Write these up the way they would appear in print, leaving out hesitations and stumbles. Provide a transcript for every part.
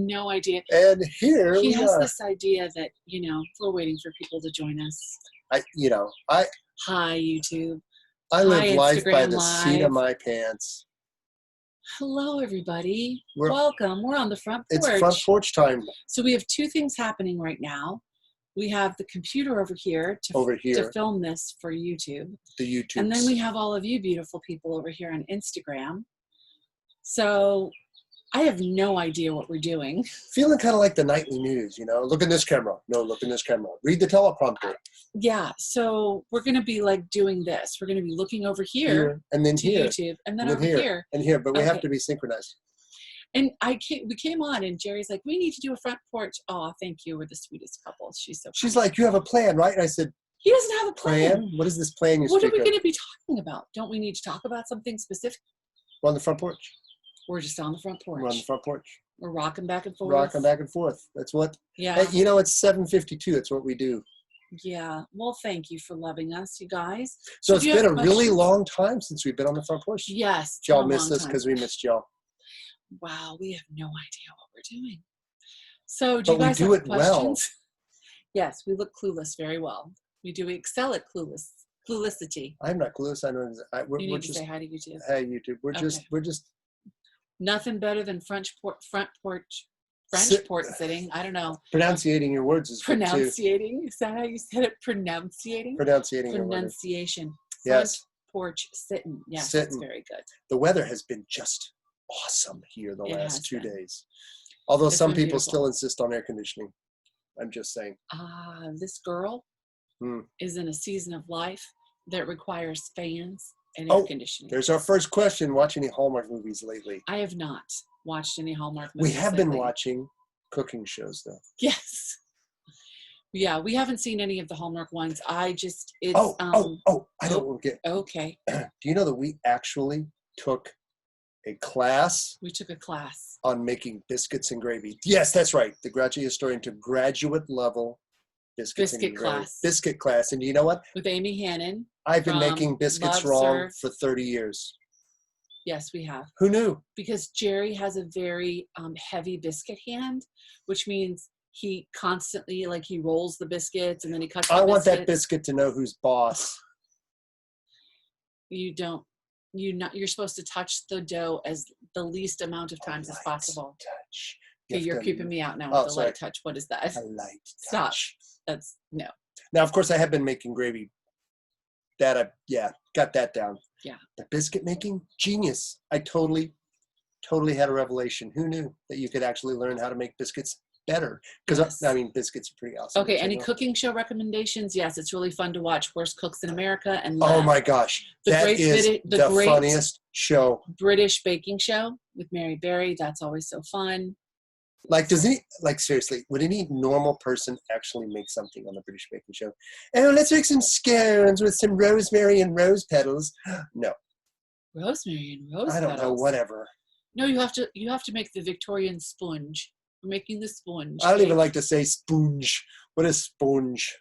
no idea. And here he we has are. this idea that, we're waiting for people to join us. I Hi, YouTube. live life by Instagram the seat Live. of my pants. Hello, everybody. Welcome. We're on the front porch. It's front porch time. So we have two things happening right now. We have the computer over here to film this for YouTube. The YouTube. And then we have all of you beautiful people over here on Instagram. So I have no idea what we're doing. Feeling kind of like the nightly news, Look in this camera. No, look in this camera. Read the teleprompter. Yeah, so we're going to be like doing this. We're going to be looking over here and then to here, YouTube, and then over here. And here, but we have to be synchronized. And we came on, and Jerry's like, we need to do a front porch. Oh, thank you. We're the sweetest couple. She's like, you have a plan, right? And I said, he doesn't have a plan. What is this plan you What speak are we of? going to be talking about? Don't we need to talk about something specific? We're on the front porch. We're just on the front porch. We're on the front porch. We're rocking back and forth. Rocking back and forth. That's what. Yeah. Hey, it's 7:52. That's what we do. Yeah. Well, thank you for loving us, you guys. So it's been a really long time since we've been on the front porch. Yes. Y'all missed us because we missed y'all. Wow, we have no idea what we're doing. So do you guys have questions? Well. Yes, we look clueless very well. We excel at cluelessity. I'm not clueless. I know. You need to say hi to YouTube. Hey, YouTube. We're just nothing better than French port sitting. I don't know. Pronunciating your words is good too. Pronunciating? Is that how you said it? Pronunciating? Pronunciation. Yes. Front porch sitting. Yes, sitting. That's very good. The weather has been just awesome here the last 2 days. Although some people still insist on air conditioning. I'm just saying. This girl is in a season of life that requires fans and air conditioning. There's our first question. Watch any Hallmark movies lately? I have not watched any Hallmark movies. We have been watching cooking shows, though. Yes. Yeah, we haven't seen any of the Hallmark ones. I don't get. Okay. Do you know that we actually took a class? We took a class on making biscuits and gravy. Yes, that's right. The graduate historian took graduate level biscuit class. Biscuit class. And you know what? With Amy Hannon. I've been making biscuits wrong for 30 years. Yes, we have. Who knew? Because Jerry has a very heavy biscuit hand, which means he constantly, he rolls the biscuits and then he cuts the biscuits. I want that biscuit to know who's boss. You don't. You're supposed to touch the dough as the least amount of times as possible. Touch. Okay, you're creeping me out now with the light touch. What is that? A light Stop. touch. That's no. Now, of course, I have been making gravy. Got that down. Yeah. The biscuit making, genius. I totally had a revelation. Who knew that you could actually learn how to make biscuits better? Because biscuits are pretty awesome. Okay, any cooking show recommendations? Yes, it's really fun to watch. Worst Cooks in America and oh my gosh, that is the funniest show. British baking show with Mary Berry. That's always so fun. Seriously, would any normal person actually make something on the British baking show? Oh, let's make some scones with some rosemary and rose petals. No. Rosemary and rose petals? I don't know, whatever. No, you have to make the Victorian sponge. We're making the sponge. I don't even like to say sponge. What is sponge?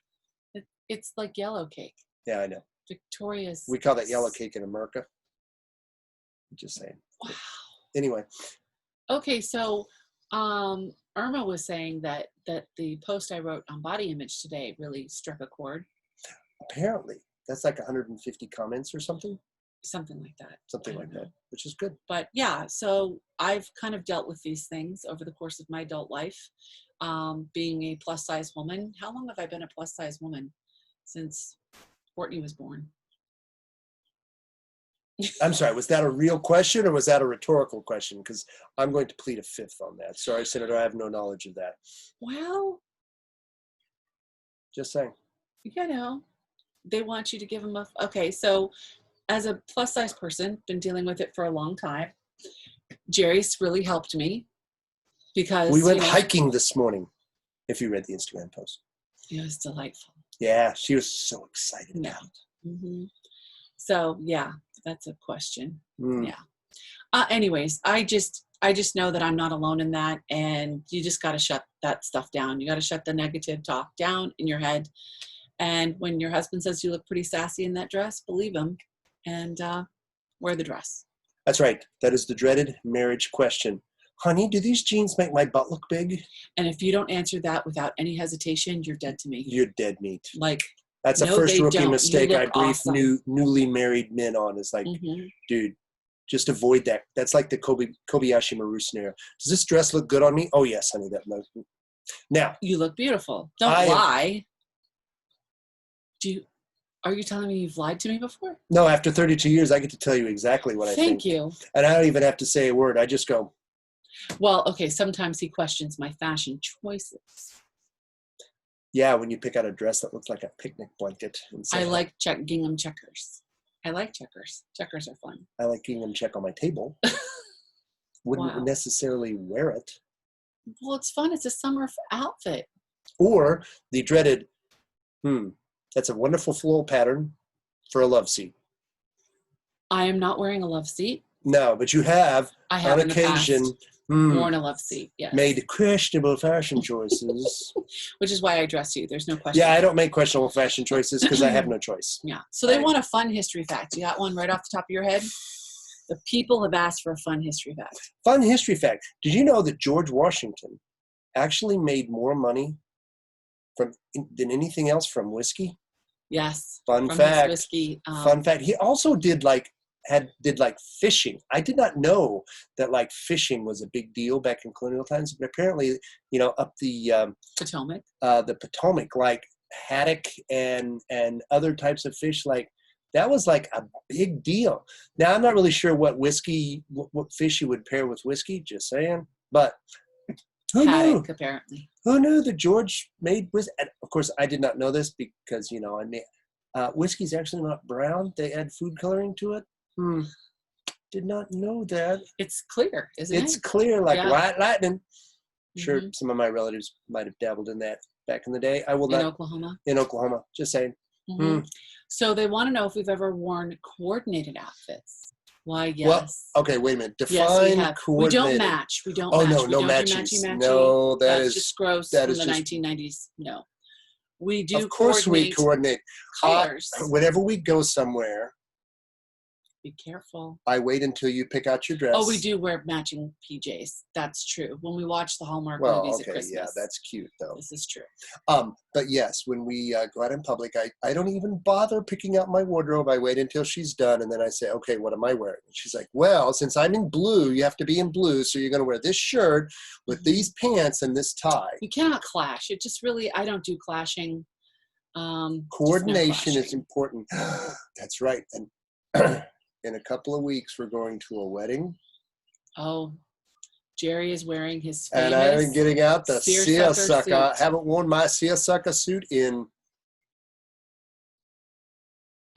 It's like yellow cake. Yeah, I know. Victoria's. We call that yellow cake in America. I'm just saying. Wow. Anyway. Okay, so Irma was saying that the post I wrote on body image today really struck a chord. Apparently. That's like 150 comments or something? Something like that. Something like that, which is good. But yeah, so I've kind of dealt with these things over the course of my adult life. Being a plus size woman. How long have I been a plus size woman? Since Courtney was born. I'm sorry, was that a real question or was that a rhetorical question? Because I'm going to plead a fifth on that. Sorry, Senator, I have no knowledge of that. Well. Just saying. They want you to give them okay, so as a plus size person, been dealing with it for a long time. Jerry's really helped me because we went hiking this morning, if you read the Instagram post. It was delightful. Yeah, she was so excited about it. Mm-hmm. So yeah, that's a question. Yeah. Anyways, I just know that I'm not alone in that, and you just got to shut that stuff down. You got to shut the negative talk down in your head. And when your husband says you look pretty sassy in that dress, believe him and wear the dress. That's right. That is the dreaded marriage question. honey, do these jeans make my butt look big? And if you don't answer that without any hesitation, you're dead to me. You're dead meat. Like, that's the no, first they rookie don't. mistake You I look brief awesome. newly married men on. Is like, dude, just avoid that. That's like the Kobayashi Maru scenario. Does this dress look good on me? Oh yes, honey. Now you look beautiful. Don't lie. Are you telling me you've lied to me before? No, after 32 years, I get to tell you exactly what I think. Thank you. And I don't even have to say a word. I just go. Well, okay, sometimes he questions my fashion choices. Yeah, when you pick out a dress that looks like a picnic blanket. I like gingham checkers. I like checkers. Checkers are fun. I like gingham check on my table. Wouldn't necessarily wear it. Well, it's fun. It's a summer outfit. Or the dreaded, that's a wonderful floral pattern for a love seat. I am not wearing a love seat. No, but you have on occasion worn a love seat. Yes. Made questionable fashion choices. Which is why I dress you. There's no question. Yeah, I don't make questionable fashion choices because I have no choice. Yeah. So they want a fun history fact. You got one right off the top of your head? The people have asked for a fun history fact. Fun history fact. Did you know that George Washington actually made more money than anything else from whiskey? Yes. Fun fact. Whiskey. Fun fact. He also did fishing. I did not know that fishing was a big deal back in colonial times, but apparently, up the Potomac. The Potomac, like haddock and other types of fish, that was like a big deal. Now I'm not really sure what whiskey, what fish you would pair with whiskey. Just saying, but who knew? Apparently, who knew that George made whiskey? And of course, I did not know this because whiskey's actually not brown. They add food coloring to it. Did not know that. It's clear, isn't it? It's clear, white lightning. Sure, some of my relatives might have dabbled in that back in the day. I will not. Oklahoma? In Oklahoma, just saying. So they want to know if we've ever worn coordinated outfits. Why, yes. Well, okay, wait a minute. Define coordinated. We don't match. We don't match. No matches. No, that's just gross from the 1990s. No. We do Of course we coordinate. Colors. Whenever we go somewhere. Be careful. I wait until you pick out your dress. Oh, we do wear matching PJs. That's true. When we watch the Hallmark movies at Christmas. Yeah, that's cute though. This is true. But yes, when we go out in public, I don't even bother picking out my wardrobe. I wait until she's done, and then I say, okay, what am I wearing? And she's like, well, since I'm in blue, you have to be in blue, so you're going to wear this shirt with these pants and this tie. You cannot clash. It just really, I don't do clashing. Coordination is important. That's right. And in a couple of weeks, we're going to a wedding. Oh, Jerry is wearing his famous and I'm getting out the seersucker. I haven't worn my seersucker suit in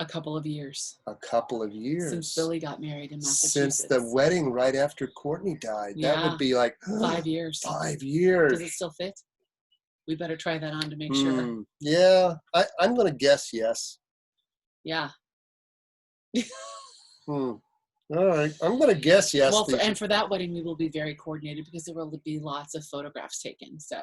a couple of years. Since Billy got married in Massachusetts. Since the wedding right after Courtney died. Yeah. That would be 5 years. 5 years. Does it still fit? We better try that on to make sure. Yeah, I'm going to guess yes. Yeah. All right, I'm going to guess yes. Well, and for that wedding, we will be very coordinated because there will be lots of photographs taken. So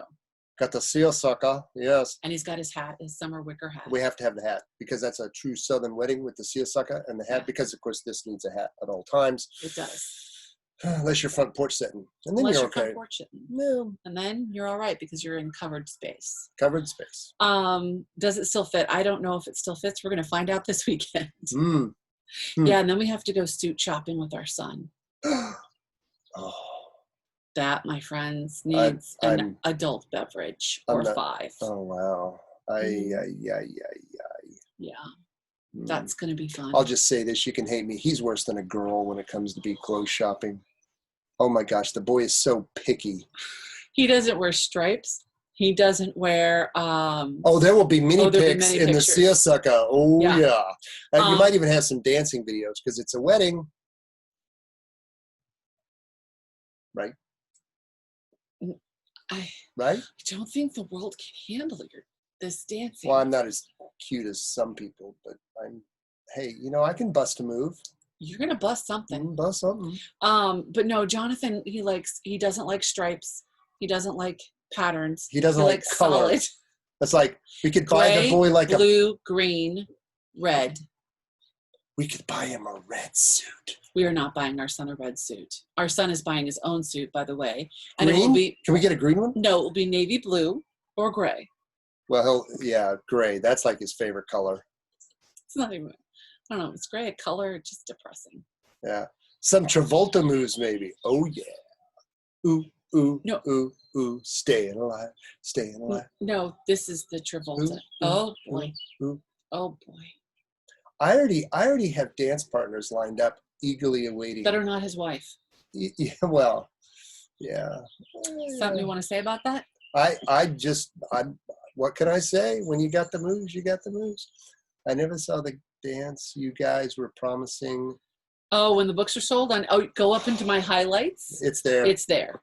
got the seersucker, yes. And he's got his hat, his summer wicker hat. We have to have the hat because that's a true Southern wedding with the seersucker and the hat. Because of course this needs a hat at all times. It does. Unless you're front porch sitting, and then you're okay. Front porch sitting. No. And then you're all right because you're in covered space. Covered space. Does it still fit? I don't know if it still fits. We're going to find out this weekend. Yeah, and then we have to go suit shopping with our son. That, my friends, needs an adult beverage or 5. Oh, wow. Yeah. That's going to be fun. I'll just say this. You can hate me. He's worse than a girl when it comes to be clothes shopping. Oh, my gosh. The boy is so picky. He doesn't wear stripes. He doesn't wear... there will be many pics in the seersucker. Oh, yeah. And you might even have some dancing videos because it's a wedding. Right? I don't think the world can handle this dancing. Well, I'm not as cute as some people, but hey, I can bust a move. You're going to bust something. Bust something. But no, Jonathan, he doesn't like stripes. He doesn't like patterns. He doesn't like color. Solid. It's like we could buy the boy like blue, green, red. We could buy him a red suit. We are not buying our son a red suit. Our son is buying his own suit, by the way. And Green? it will be, Can we get a green one? no, it will be navy blue or gray. Well, gray. That's like his favorite color. It's not even, I don't know, it's gray, a color, just depressing. Yeah. Some Travolta moves, maybe. Oh, yeah. Ooh, ooh, No. ooh, ooh. Staying alive. Staying alive. No, this is the Travolta. Ooh, Oh, boy. ooh. Oh, boy. I already have dance partners lined up, eagerly awaiting. That are not his wife. Yeah, well, yeah. Something you want to say about that? What can I say? When you got the moves, you got the moves. I never saw the dance you guys were promising. Oh, when the books are sold go up into my highlights. It's there. It's there.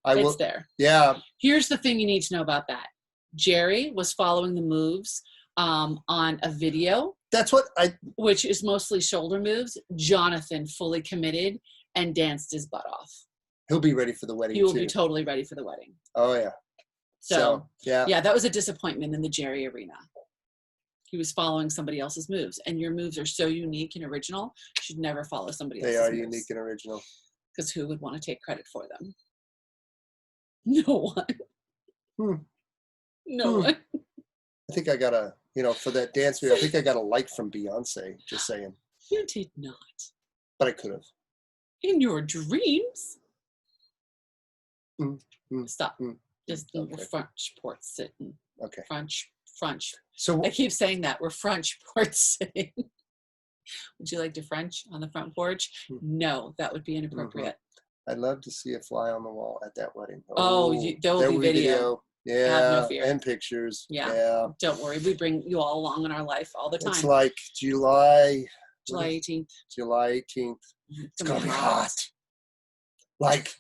It's there. Yeah. Here's the thing you need to know about that. Jerry was following the moves on a video. That's what which is mostly shoulder moves. Jonathan fully committed and danced his butt off. He'll be ready for the wedding. He will be totally ready for the wedding. Oh yeah. So yeah, that was a disappointment in the Jerry arena. He was following somebody else's moves, and your moves are so unique and original. You should never follow somebody else's moves. They are unique and original. Because who would want to take credit for them? No one. No one. I think I got for that dance video, I think I got a like from Beyonce, just saying. You did not. But I could have. In your dreams. Stop. Just the French port sitting. Okay. French. So I keep saying that. We're French port sitting. Would you like to French on the front porch? No, that would be inappropriate. I'd love to see a fly on the wall at that wedding. There will be video. Yeah, have no fear. And pictures. Yeah. Don't worry. We bring you all along in our life all the time. It's like July 18th. July 18th. It's going to be hot. Like,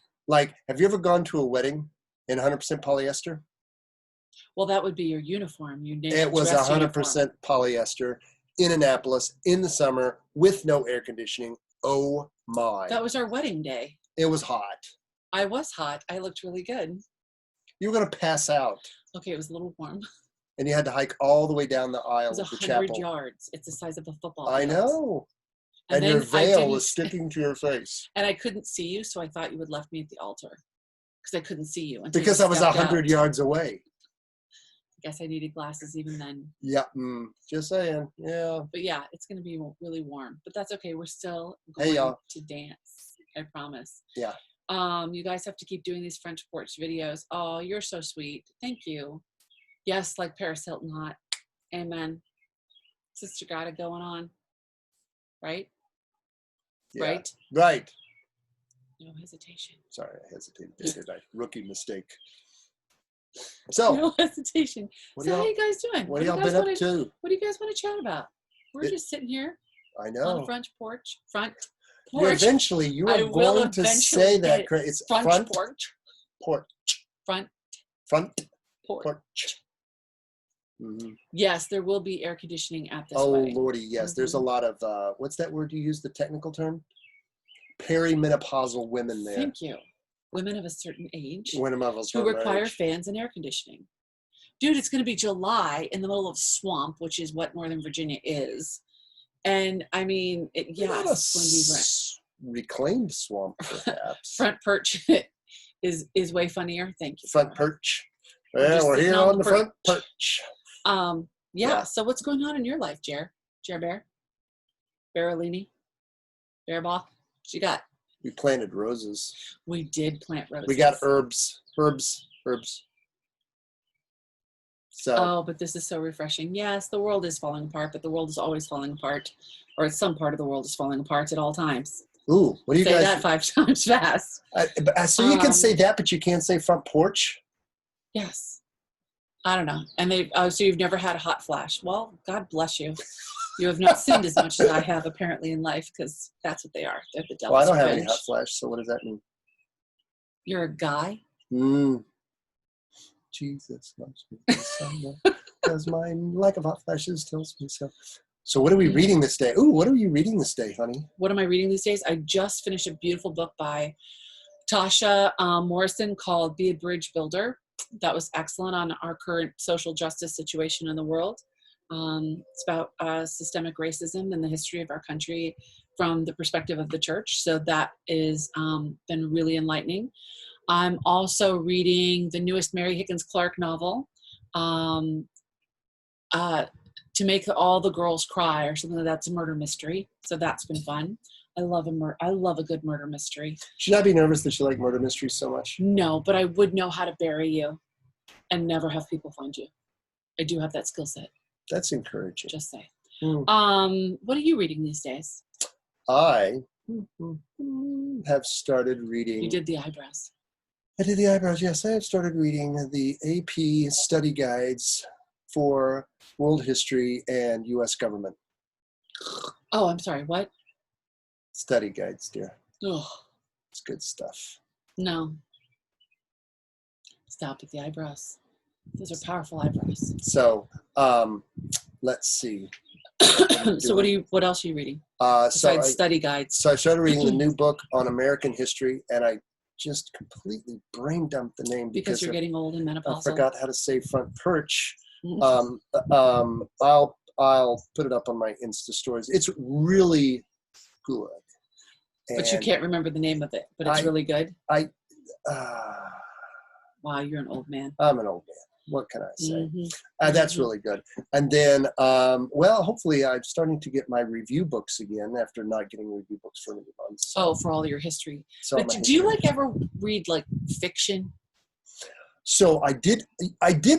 have you ever gone to a wedding in 100% polyester? Well, that would be your uniform. It was 100% polyester in Annapolis in the summer with no air conditioning. Oh my. That was our wedding day. It was hot. I was hot. I looked really good. You were going to pass out. Okay, it was a little warm. And you had to hike all the way down the aisle of the chapel. It was 100 yards. It's the size of a football field. I know. And your veil was sticking to your face. And I couldn't see you, so I thought you had left me at the altar. Because I couldn't see you. Because I was 100 yards away. I guess I needed glasses even then. Yeah, just saying. Yeah. But yeah, it's going to be really warm. But that's okay. We're still going to dance. I promise. Yeah. You guys have to keep doing these French porch videos. Oh, you're so sweet. Thank you. Yes, like Paris Hilton hot. Amen. Sister got it going on. Right? Yeah. Right? Right. No hesitation. Sorry, I hesitated. Did I? Rookie mistake. So. No hesitation. So how are you guys doing? What have y'all been up to? What do you guys want to chat about? We're just sitting here. I know. On the front porch. Eventually, you are going to say that. It's front porch. Front porch. Mm-hmm. Yes, there will be air conditioning at this wedding. Oh, Lordy, yes. There's a lot of, what's that word you use, the technical term? Perimenopausal women there. Thank you. Women of a certain age who require fans and air conditioning. Dude, it's going to be July in the middle of swamp, which is what Northern Virginia is. And I mean, yes, reclaimed swamp, perhaps. Front perch is way funnier. Thank you. Front perch. Yeah, we're here on the front perch. Yeah. So what's going on in your life, Jer Bear? Barolini? Bearball? What you got? We planted roses. We did plant roses. We got herbs. So. But this is so refreshing. Yes, the world is falling apart, but the world is always falling apart, or some part of the world is falling apart at all times. Ooh, what do you guys say that 5 times fast? So you can say that, but you can't say front porch. Yes, I don't know. And so you've never had a hot flash? Well, God bless you. You have not sinned as much as I have apparently in life, because that's what they are. They're the devil's Well, I don't revenge. have any hot flash. So what does that mean? You're a guy. Jesus loves me because my lack of hot flashes tells me so. So what are we reading this day? Ooh, what are you reading this day, honey? What am I reading these days? I just finished a beautiful book by Tasha Morrison called Be a Bridge Builder. That was excellent on our current social justice situation in the world. It's about systemic racism and the history of our country from the perspective of the church. So that is been really enlightening. I'm also reading the newest Mary Higgins Clark novel, To Make All the Girls Cry, or something. That's a murder mystery. So that's been fun. I love a good murder mystery. Should I be nervous that you like murder mysteries so much? No, but I would know how to bury you and never have people find you. I do have that skill set. That's encouraging. Just say. Mm. What are you reading these days? I have started reading. You did the eyebrows. I did the eyebrows, yes. I have started reading the AP study guides for world history and U.S. government. Oh, I'm sorry, what? Study guides, dear. Oh, It's good stuff. no. Stop with the eyebrows. Those are powerful eyebrows. So, let's see. So what else are you reading? Besides study guides. So I started reading the new book on American history, and I just completely brain dumped the name because you're getting old and menopausal. I forgot how to say front perch. I'll put it up on my Insta stories. It's really good. But you can't remember the name of it. But it's really good. Wow, you're an old man. I'm an old man. What can I say? That's really good. And then, hopefully I'm starting to get my review books again after not getting review books for many months. Oh, for all your history. So but do you ever read fiction? So I did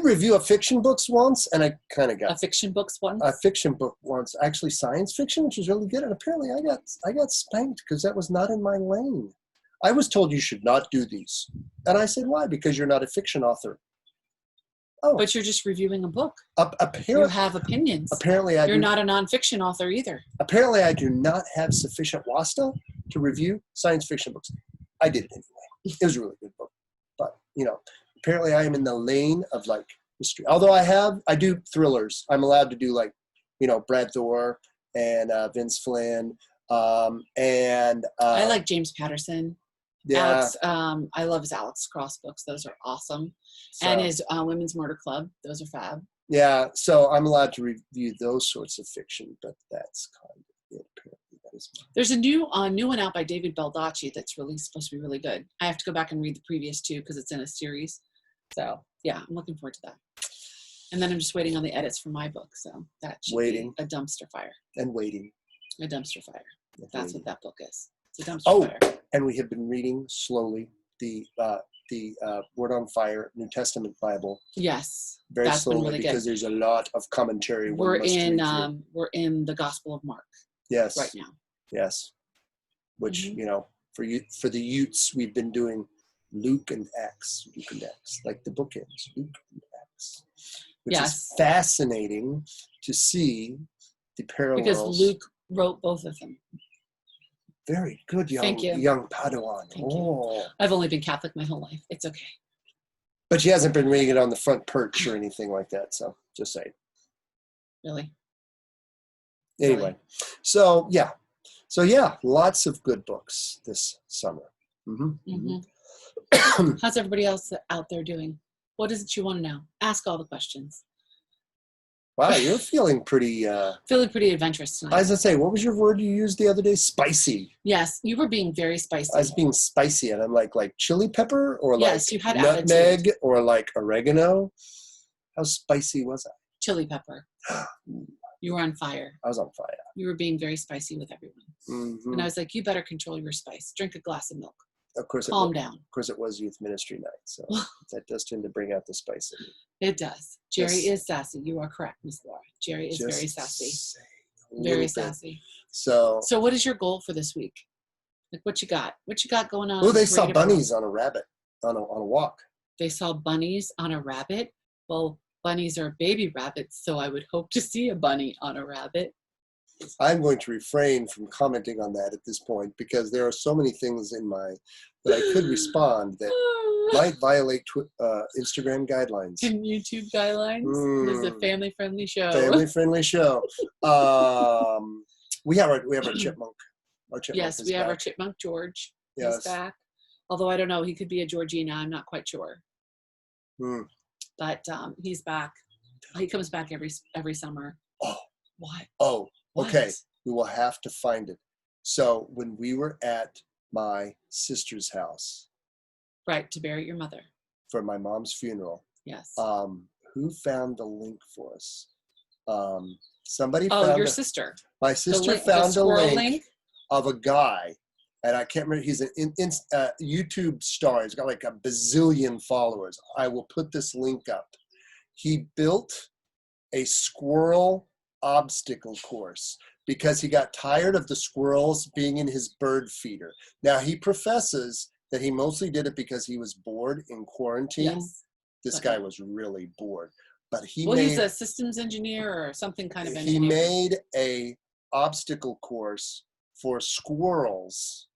review a fiction books once, and I kind of got a fiction books once. A fiction book once, actually science fiction, which was really good. And apparently I got spanked because that was not in my lane. I was told you should not do these, and I said, why? Because you're not a fiction author. Oh, but you're just reviewing a book. Apparently, you have opinions. Apparently, you're not a nonfiction author either. Apparently, I do not have sufficient wasta to review science fiction books. I did it anyway. It was a really good book, but apparently, I am in the lane of mystery. Although I do thrillers. I'm allowed to do Brad Thor and Vince Flynn, and I like James Patterson. Yeah. I love his Alex Cross books. Those are awesome. And his Women's Murder Club. Those are fab. Yeah. So I'm allowed to review those sorts of fiction, but that's kind of it. Apparently, there's a new one out by David Baldacci that's really supposed to be really good. I have to go back and read the previous two because it's in a series. So yeah, I'm looking forward to that. And then I'm just waiting on the edits for my book. So that should be a dumpster fire. And waiting. A dumpster fire. That's what that book is. It's a dumpster fire. And we have been reading slowly the Word on Fire New Testament Bible. Yes, very that's slowly, been really because good. There's a lot of commentary. We're in the Gospel of Mark. Yes. Right now. Yes. Which for the Utes, we've been doing Luke and Acts, like the bookends, Luke and Acts, which is fascinating to see the parallels. Because Luke wrote both of them. Very good, young Padawan. Thank you. I've only been Catholic my whole life. It's okay. But she hasn't been reading it on the front perch or anything like that. So just saying. Really? Anyway, so yeah, lots of good books this summer. How's everybody else out there doing? What is it you want to know? Ask all the questions. Wow, you're feeling pretty... feeling pretty adventurous tonight. I was going to say, what was your word you used the other day? Spicy. Yes, you were being very spicy. I was being spicy, and I'm like chili pepper or you had nutmeg attitude. Or oregano. How spicy was I? Chili pepper. You were on fire. I was on fire. You were being very spicy with everyone. And I was like, you better control your spice. Drink a glass of milk. Of course, calm down. Of course, it was youth ministry night, so that does tend to bring out the spice in me. It does. Jerry is sassy. You are correct, Miss Laura. Jerry is very sassy. Very sassy. So what is your goal for this week? Like, what you got? What you got going on? Oh, they saw bunnies on a rabbit on a walk. They saw bunnies on a rabbit. Well, bunnies are baby rabbits, so I would hope to see a bunny on a rabbit. I'm going to refrain from commenting on that at this point because there are so many things that I could respond that might violate Instagram guidelines and YouTube guidelines. This is a family-friendly show. Family-friendly show. We have our chipmunk. Yes, we have our chipmunk George. Yes. He's back. Although I don't know, he could be a Georgina. I'm not quite sure. But he's back. He comes back every summer. Oh. What? Oh, okay. What? We will have to find it. So when we were at my sister's house. Right, to bury your mother. For my mom's funeral. Yes. Who found the link for us? Somebody Oh, found your sister. My sister found a link of a guy, and I can't remember. He's an YouTube star. He's got like a bazillion followers. I will put this link up. He built a squirrel obstacle course because he got tired of the squirrels being in his bird feeder. Now, he professes that he mostly did it because he was bored in quarantine. Yes. This guy was really bored. But he's a systems engineer or something kind of engineer. He made a obstacle course for squirrels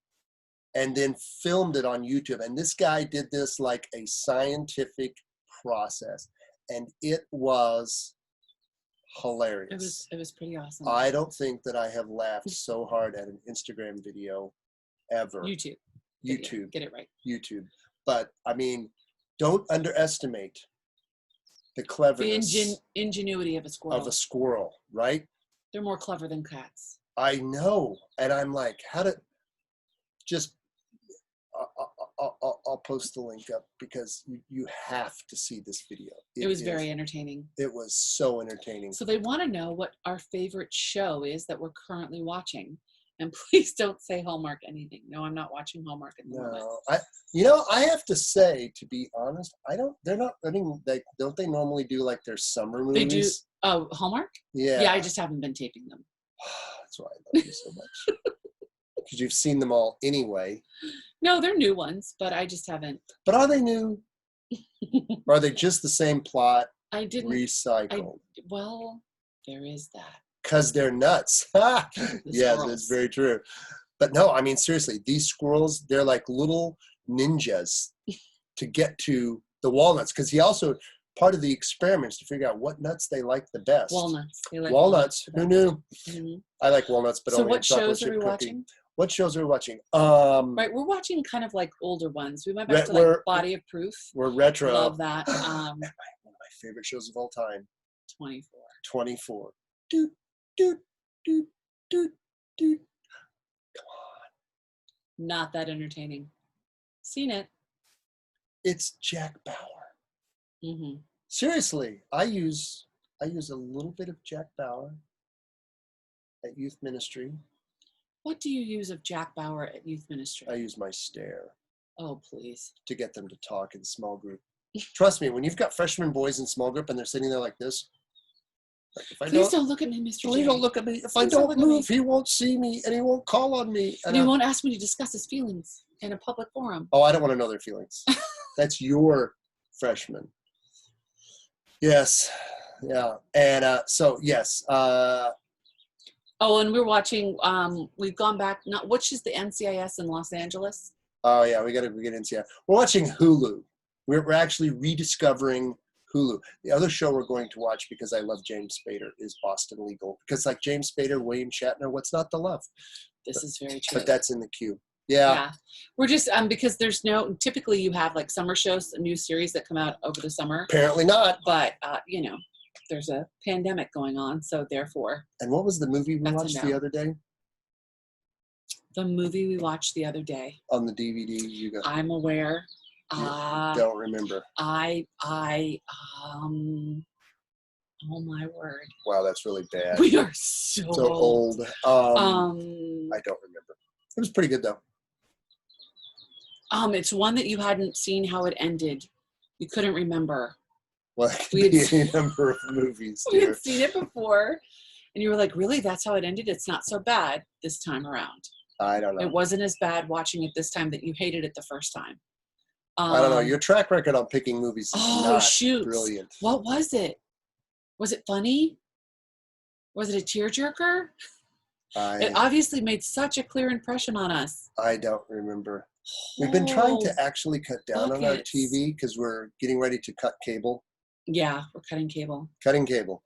and then filmed it on YouTube. And this guy did this like a scientific process. And it was hilarious. It was pretty awesome. I don't think that I have laughed so hard at an Instagram video ever. YouTube. Get it right. YouTube. But I mean, don't underestimate the cleverness. The ingenuity of a squirrel. Of a squirrel, right? They're more clever than cats. I know. And I'm like, I'll post the link up because you have to see this video. It was very entertaining. It was so entertaining. So they want to know what our favorite show is that we're currently watching. And please don't say Hallmark anything. No, I'm not watching Hallmark at the moment. I have to say, to be honest, don't they normally do like their summer movies? They do. Oh, Hallmark? Yeah. Yeah, I just haven't been taping them. That's why I love you so much. Because you've seen them all anyway. No, they're new ones, but I just haven't. But are they new? Or are they just the same plot? I didn't. Recycled. Well, there is that. Because they're nuts. Yes, that's very true. But no, I mean, seriously, these squirrels, they're like little ninjas to get to the walnuts. Because he also, part of the experiments to figure out what nuts they like the best. Walnuts. They like walnuts. Who knew? Mm-hmm. I like walnuts, but only what shows are we watching? What shows are we watching? Right, we're watching kind of like older ones. We went back to like Body of Proof. We're retro. Love that. One of my favorite shows of all time. 24. 24. Doot, doot, doot, doot, doot. Come on. Not that entertaining. Seen it. It's Jack Bauer. Mm-hmm. Seriously, I use a little bit of Jack Bauer at youth ministry. What do you use of Jack Bauer at youth ministry? I use my stare. Oh, please. To get them to talk in small group. Trust me, when you've got freshman boys in small group and they're sitting there like this. Like, please don't look at me, Mr. Please don't look at me. If I don't move, he won't see me and he won't call on me. And he won't ask me to discuss his feelings in a public forum. Oh, I don't want to know their feelings. That's your freshman. Yes. Yeah. And so, yes. Oh, and we're watching, we've gone back, which is the NCIS in Los Angeles? Oh, yeah, we get NCIS. We're watching Hulu. We're actually rediscovering Hulu. The other show we're going to watch, because I love James Spader, is Boston Legal. Because like James Spader, William Shatner, what's not to love? This is very true. But that's in the queue. Yeah. We're just, because typically you have like summer shows, new series that come out over the summer. Apparently not. But, there's a pandemic going on, so therefore. And what was the movie we watched the other day? The movie we watched the other day. On the DVD, you got. I'm aware. Don't remember. Oh my word. Wow, that's really bad. We are so old. I don't remember. It was pretty good though. It's one that you hadn't seen how it ended. You couldn't remember. Well, it could be any number of movies. We had seen it before, and you were like, really? That's how it ended? It's not so bad this time around. I don't know. It wasn't as bad watching it this time that you hated it the first time. I don't know. Your track record on picking movies is not brilliant. What was it? Was it funny? Was it a tearjerker? It obviously made such a clear impression on us. I don't remember. We've been trying to actually cut down on our TV because we're getting ready to cut cable. Yeah, we're cutting cable. Cutting cable.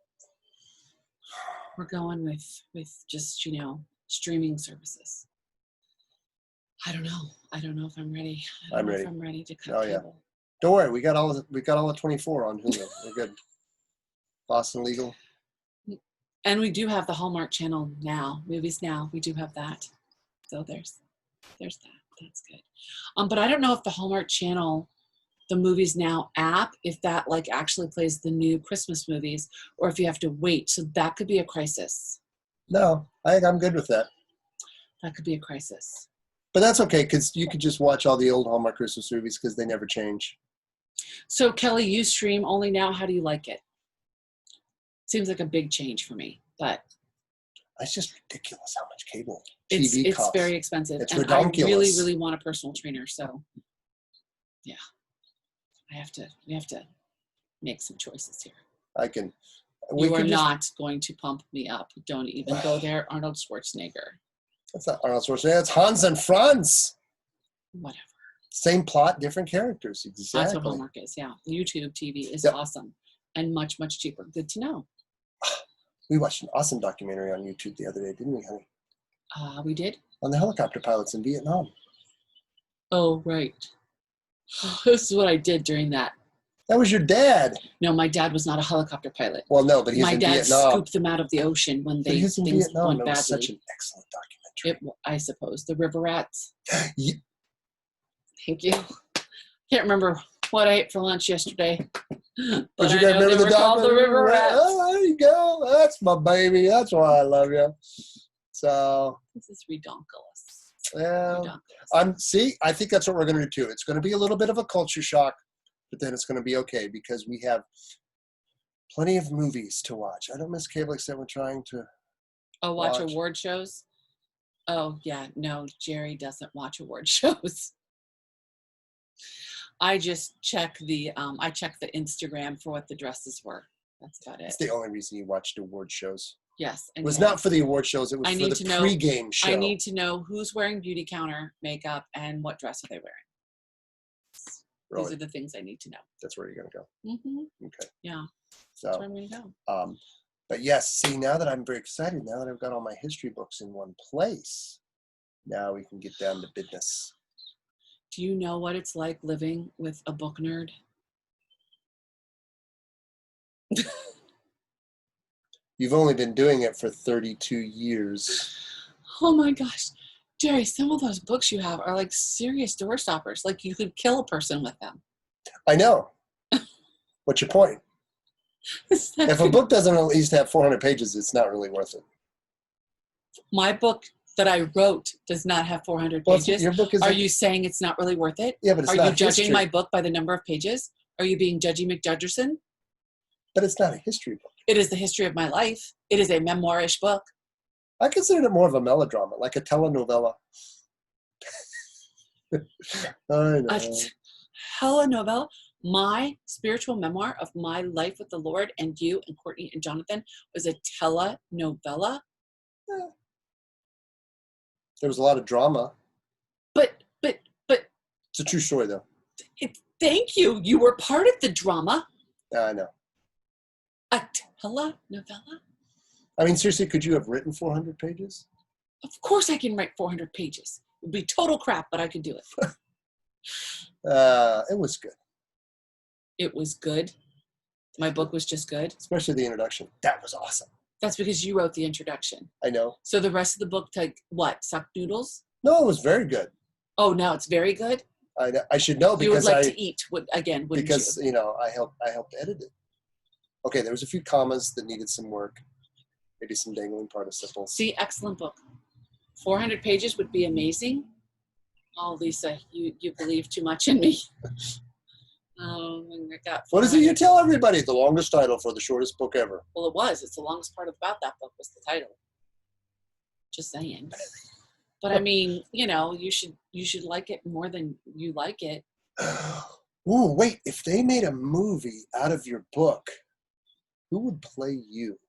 We're going with just, streaming services. I don't know. I don't know if I'm ready. I'm ready. If I'm ready to cut cable. Don't worry, we got all the 24 on Hulu. We're good. Boston Legal. And we do have the Hallmark Channel now, Movies Now. We do have that. So there's that. That's good. But I don't know if the Hallmark Channel, the Movies Now app, if that like actually plays the new Christmas movies, or if you have to wait. So that could be a crisis. No, I'm good with that. That could be a crisis. But that's okay, because you could just watch all the old Hallmark Christmas movies because they never change. So Kelly, you stream only now. How do you like it? Seems like a big change for me, but it's just ridiculous how much cable TV costs. It's very expensive. It's and ridiculous. I really, really want a personal trainer. So yeah, we have to make some choices here. You are not going to pump me up. Don't even go there. Arnold Schwarzenegger. That's not Arnold Schwarzenegger. That's Hans and Franz. Whatever. Same plot, different characters. Exactly. That's what Hallmark is. Yeah. YouTube TV is awesome and much, much cheaper. Good to know. We watched an awesome documentary on YouTube the other day, didn't we, honey? We did? On the helicopter pilots in Vietnam. Oh, right. This is what I did during that. That was your dad. No, my dad was not a helicopter pilot. Well, no, but he's in Vietnam. My dad scooped them out of the ocean when things went badly. It was such an excellent documentary. I suppose. The River Rats. Yeah. Thank you. Can't remember what I ate for lunch yesterday. But you gotta remember the River Rats. Oh, there you go. That's my baby. That's why I love you. So this is redonkulous. Yeah. I think that's what we're gonna do too. It's gonna be a little bit of a culture shock, but then it's gonna be okay because we have plenty of movies to watch. I don't miss cable except we're trying to watch award shows. Oh yeah, no, Jerry doesn't watch award shows. I just check the Instagram for what the dresses were. That's about it. It's the only reason you watched award shows. Yes. It was not for the award shows. It was for the pregame show. I need to know who's wearing beauty counter makeup and what dress are they wearing. Really? These are the things I need to know. That's where you're going to go. Mm-hmm. Okay. Yeah. So, that's where I'm going to go. But yes, see, now that I'm very excited, now that I've got all my history books in one place, now we can get down to business. Do you know what it's like living with a book nerd? You've only been doing it for 32 years. Oh my gosh. Jerry, some of those books you have are like serious door stoppers. Like you could kill a person with them. I know. What's your point? If a book doesn't at least have 400 pages, it's not really worth it. My book that I wrote does not have 400 pages. Your book is Are you saying it's not really worth it? Yeah, but it's not Are you judging my book by the number of pages? Are you being Judgy McJudgerson? But it's not a history book. It is the history of my life. It is a memoirish book. I consider it more of a melodrama, like a telenovela. I know. A telenovela? My spiritual memoir of my life with the Lord and you and Courtney and Jonathan was a telenovela. Yeah. There was a lot of drama. But it's a true story, though. Thank you. You were part of the drama. Yeah, I know. A telenovela? I mean, seriously, could you have written 400 pages? Of course I can write 400 pages. It would be total crap, but I could do it. It was good. It was good. My book was just good. Especially the introduction. That was awesome. That's because you wrote the introduction. I know. So the rest of the book, what? Suck noodles? No, it was very good. Oh, now it's very good? I should know because you would like to eat again, wouldn't because, you? I helped edit it. Okay, there was a few commas that needed some work. Maybe some dangling participles. See, excellent book. 400 pages would be amazing. Oh, Lisa, you believe too much in me. What is it you tell everybody? The longest title for the shortest book ever. Well, it was. It's the longest part about that book was the title. Just saying. But I mean, you should like it more than you like it. Ooh, wait. If they made a movie out of your book, who would play you?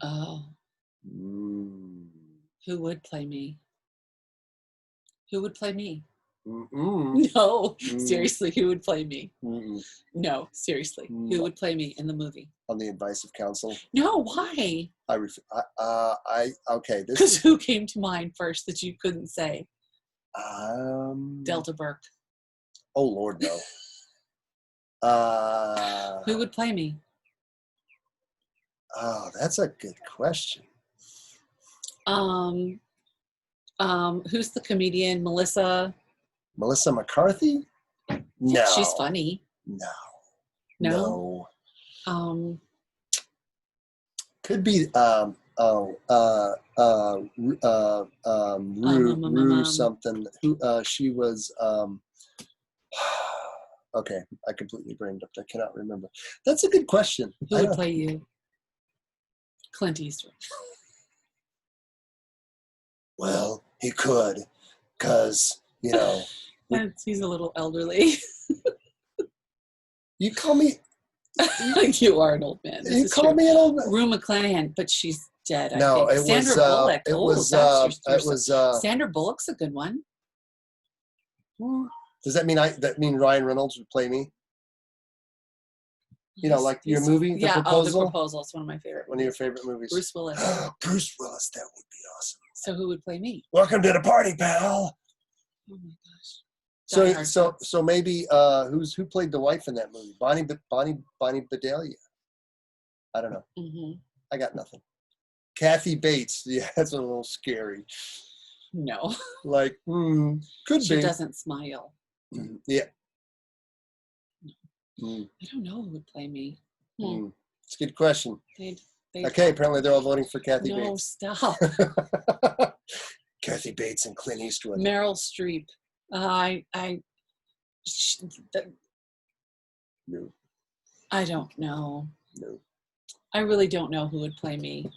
Oh. Who would play me? Who would play me? Mm-mm. No, seriously, who would play me? Mm-mm. No, seriously, who would play me in the movie? On the advice of counsel? No, why? Okay. Because who came to mind first that you couldn't say? Delta Burke. Oh Lord, no. Who would play me? Oh, that's a good question. Who's the comedian? Melissa McCarthy? No. She's funny. No. No. Could be Rue something. Who she was okay, I completely brained up. I cannot remember. That's a good question. Who would play you? Clint Eastwood. Well, he could, because, you know. He's a little elderly. You call me. You are an old man. This you call me an old man. Rue McClanahan, but she's dead. No, I think. Sandra Bullock. It was. Sandra Bullock's a good one. Does that mean Ryan Reynolds would play me? You know, like your movie, The Proposal? The Proposal. It's one of my favorite. One of your favorite movies. Bruce Willis. Bruce Willis, that would be awesome. So who would play me? Welcome to the party, pal. Oh my gosh. So maybe who played the wife in that movie? Bonnie Bedelia. I don't know. Mm-hmm. I got nothing. Kathy Bates. Yeah, that's a little scary. No. Like, could be. She doesn't smile. Yeah. I don't know who would play me. It's a good question. They'd okay, apparently they're all voting for Kathy Bates. No, stop. Kathy Bates and Clint Eastwood. Meryl Streep. No. I don't know. No. I really don't know who would play me,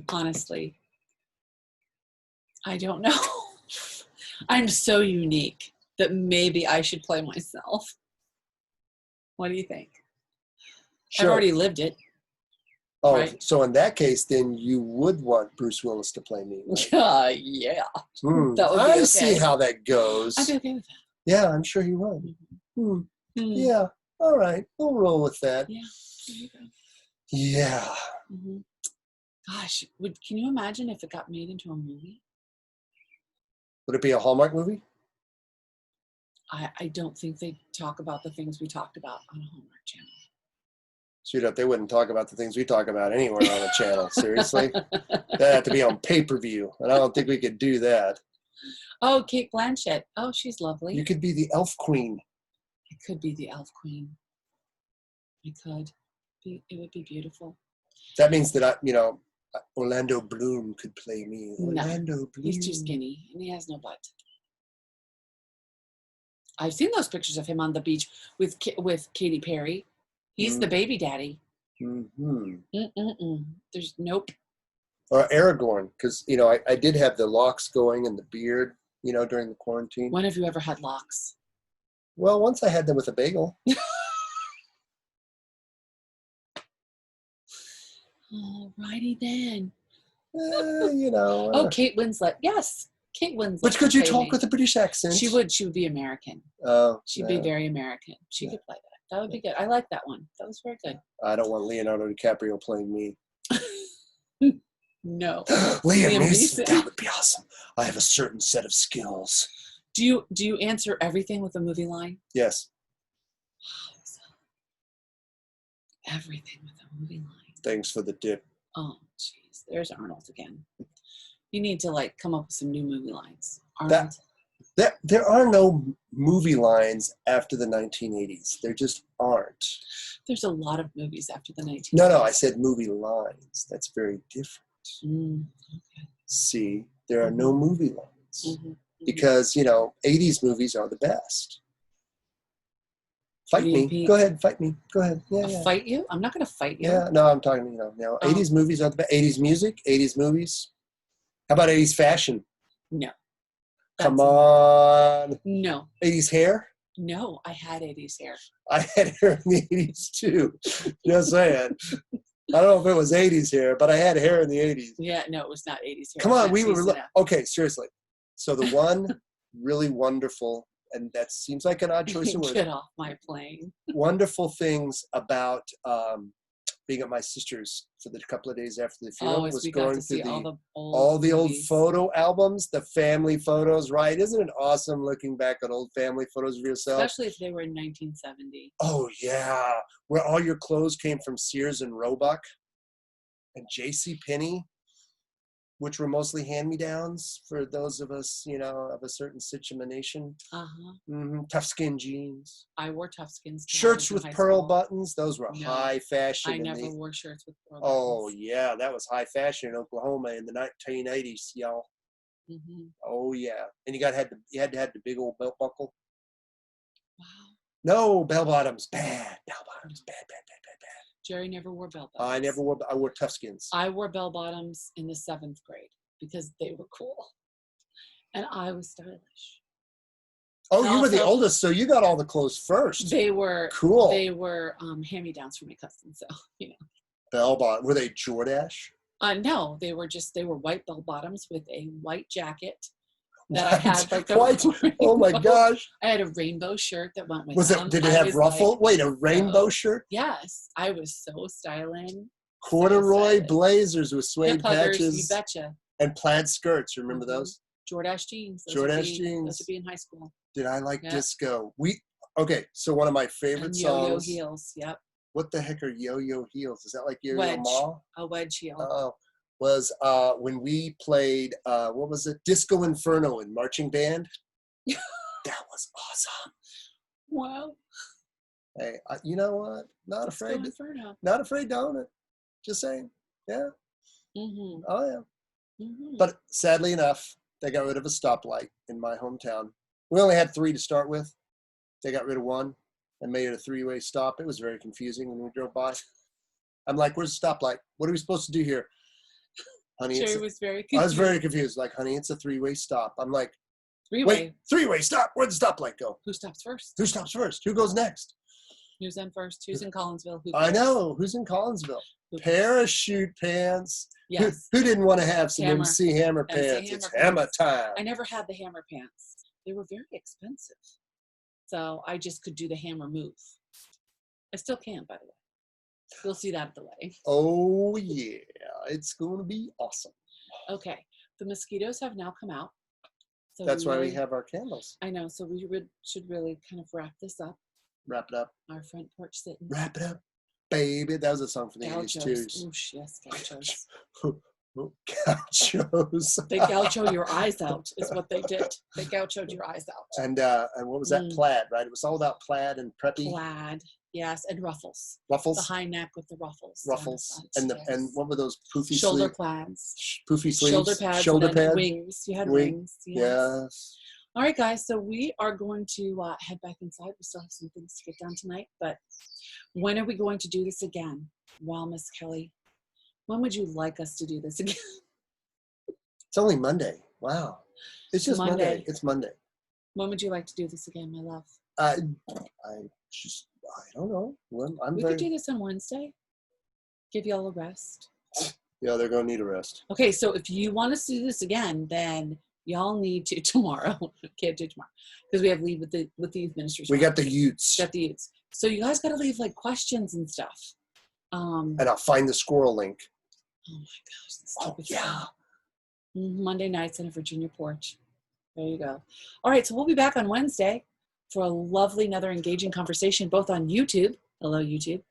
honestly. I don't know. I'm so unique that maybe I should play myself. What do you think? Sure. I've already lived it. Oh, right? So in that case, then you would want Bruce Willis to play me. Right? Yeah. That would be okay. See how that goes. I'd be okay with that. Yeah, I'm sure he would. Yeah. All right. We'll roll with that. Yeah. There you go. Yeah. Mm-hmm. Gosh, can you imagine if it got made into a movie? Would it be a Hallmark movie? I don't think they talk about the things we talked about on a Hallmark channel. Sweetheart, they wouldn't talk about the things we talk about anywhere on the channel. Seriously? That'd have to be on pay-per-view, and I don't think we could do that. Oh, Kate Blanchett. Oh, she's lovely. You could be the elf queen. I could be the elf queen. I could. It would be beautiful. That means that Orlando Bloom could play me. Orlando Bloom. He's too skinny, and he has no butt. I've seen those pictures of him on the beach with Katy Perry. He's the baby daddy. There's nope. Or Aragorn, because I did have the locks going and the beard, during the quarantine. When have you ever had locks? Well, once I had them with a bagel. Alrighty then. Oh, Kate Winslet. Yes, Kate Winslet. But could you talk with a British accent? She would. She would be American. Oh, she'd be very American. She could play that. That would be good. I like that one. That was very good. I don't want Leonardo DiCaprio playing me. No. Liam Neeson. That would be awesome. I have a certain set of skills. Do you answer everything with a movie line? Yes. Everything with a movie line. Thanks for the dip. Oh, jeez. There's Arnold again. You need to come up with some new movie lines. Arnold. There are no movie lines after the 1980s. There just aren't. There's a lot of movies after the 1980s. No, I said movie lines. That's very different. Okay. See, there are no movie lines. Because, 80s movies are the best. Fight me. Go ahead, fight me. Go ahead. Yeah. Fight you? I'm not going to fight you. Yeah, no, I'm talking, 80s movies are the best. 80s music, 80s movies. How about 80s fashion? No. Come on. No. 80s hair? No, I had 80s hair. I had hair in the 80s too. Just saying. I don't know if it was 80s hair, but I had hair in the 80s. Yeah, no, it was not 80s hair. Come on, we were okay, seriously. So the one really wonderful, and that seems like an odd choice of words. Get off my plane. Wonderful things about being at my sister's for the couple of days after the funeral was going through all the old photo albums, the family photos, right? Isn't it awesome looking back at old family photos of yourself? Especially if they were in 1970. Oh, yeah. Where all your clothes came from Sears and Roebuck. and JCPenney, which were mostly hand-me-downs for those of us, of a certain situation. Tough skin jeans. I wore tough skins. Shirts with pearl buttons. Those were high fashion. I never wore shirts with pearl buttons. Oh, yeah. That was high fashion in Oklahoma in the 1980s, y'all. Oh, yeah. And you had to have the big old belt buckle. Wow. No, bell bottoms. Bad. Bell bottoms. Bad. Jerry never wore bell bottoms. I wore tough skins. I wore bell bottoms in the 7th grade because they were cool. And I was stylish. Oh, you were the oldest, so you got all the clothes first. They were cool. They were hand-me-downs from my cousin, so Bell bottom. Were they Jordache? No, they were white bell bottoms with a white jacket that I had. White. Oh my gosh! I had a rainbow shirt that went with. Did it have ruffle? Wait, a rainbow shirt? Yes, I was so styling. Corduroy blazers with suede patches. You betcha. And plaid skirts. Remember those? Jordache jeans. Jordache jeans. Those would be in high school. Did I like disco? So one of my favorite songs. Yo-yo heels. Yep. What the heck are yo-yo heels? Is that like yo-yo ma? A wedge heel. Oh, was when we played what was it? Disco Inferno in marching band. That was awesome. Wow. Hey, you know what? Not afraid to own it. Just saying. Yeah. Oh yeah. But sadly enough, they got rid of a stoplight in my hometown. We only had 3 to start with. They got rid of 1 and made it a 3-way stop. It was very confusing when we drove by. I'm like, where's the stoplight? What are we supposed to do here? Honey, Jerry was very confused. I was very confused. Like, honey, it's a 3-way stop. I'm like, 3-way. Wait, 3-way stop. Where'd the stoplight go? Who stops first? Who stops first? Who goes next? Who's in first? Who's in Collinsville? I know. Who's in Collinsville? Parachute pants. Yes. Who didn't want to have some MC Hammer pants? It's hammer time. I never had the hammer pants. They were very expensive. So I just could do the hammer move. I still can, by the way. You'll see that at the wedding. Oh, yeah. It's going to be awesome. Okay. The mosquitoes have now come out. So that's why we have our candles. I know. So we should really kind of wrap this up. Wrap it up. Our front porch sitting. Wrap it up, baby. That was a song from the 80s, too. Oosh, yes, gauchos. Gauchos. They gaucho your eyes out is what they did. They gauchoed your eyes out. And what was that? Plaid, right? It was all about plaid and preppy. Plaid, yes, and ruffles. Ruffles. The high neck with the ruffles. Ruffles. And and what were those poofy shoulder plaids? Poofy sleeves. Shoulder pads. Wings. You had wings. Yes. All right, guys. So we are going to head back inside. We still have some things to get done tonight, but when are we going to do this again? Well, Miss Kelly, when would you like us to do this again? It's only Monday. Wow. It's just Monday. It's Monday. When would you like to do this again, my love? I don't know. We could do this on Wednesday. Give y'all a rest. Yeah, they're going to need a rest. Okay, so if you want us to do this again, then y'all need to tomorrow. Can't do tomorrow because we have leave with the youth ministry. We got the youths. So you guys got to leave like questions and stuff. And I'll find the squirrel link. Oh my gosh! Yeah. Monday nights in a Virginia porch. There you go. All right, so we'll be back on Wednesday for a lovely, another engaging conversation, both on YouTube, hello YouTube,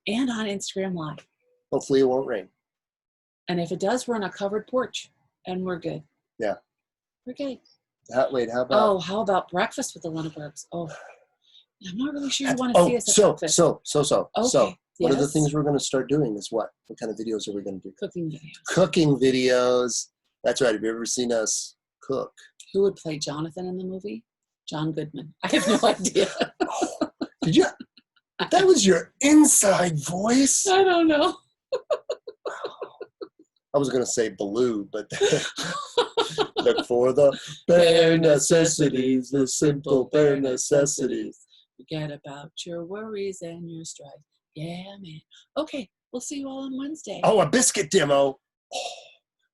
and on Instagram Live. Hopefully it won't rain. And if it does, we're on a covered porch, and we're good. Yeah. We're good. How about? How about breakfast with the Lunenburgs? Oh, I'm not really sure you want to see us at breakfast. So, what are the things we're going to start doing is what? What kind of videos are we going to do? Cooking videos. Cooking videos. That's right. Have you ever seen us cook? Who would play Jonathan in the movie? John Goodman. I have no idea. Did you? That was your inside voice? I don't know. I was going to say Baloo, but look for the bare necessities, the simple bare necessities. Forget about your worries and your strife. Yeah, man. Okay, we'll see you all on Wednesday. Oh, a biscuit demo. Oh,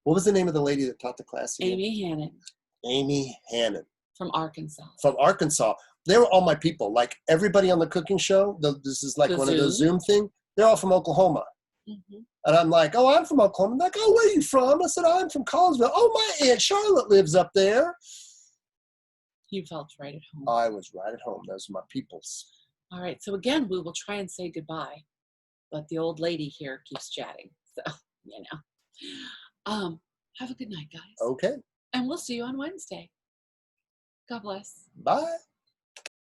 what was the name of the lady that taught the class again? Amy Hannon. Amy Hannon. From Arkansas. They were all my people. Like everybody on the cooking show, this is like one of those Zoom thing. They're all from Oklahoma. Mm-hmm. And I'm like, oh, I'm from Oklahoma. I'm like, oh, where are you from? I said, I'm from Collinsville. Oh, my Aunt Charlotte lives up there. You felt right at home. I was right at home. Those are my peoples. All right. So again, we will try and say goodbye. But the old lady here keeps chatting. So you know. Have a good night, guys. Okay. And we'll see you on Wednesday. God bless. Bye.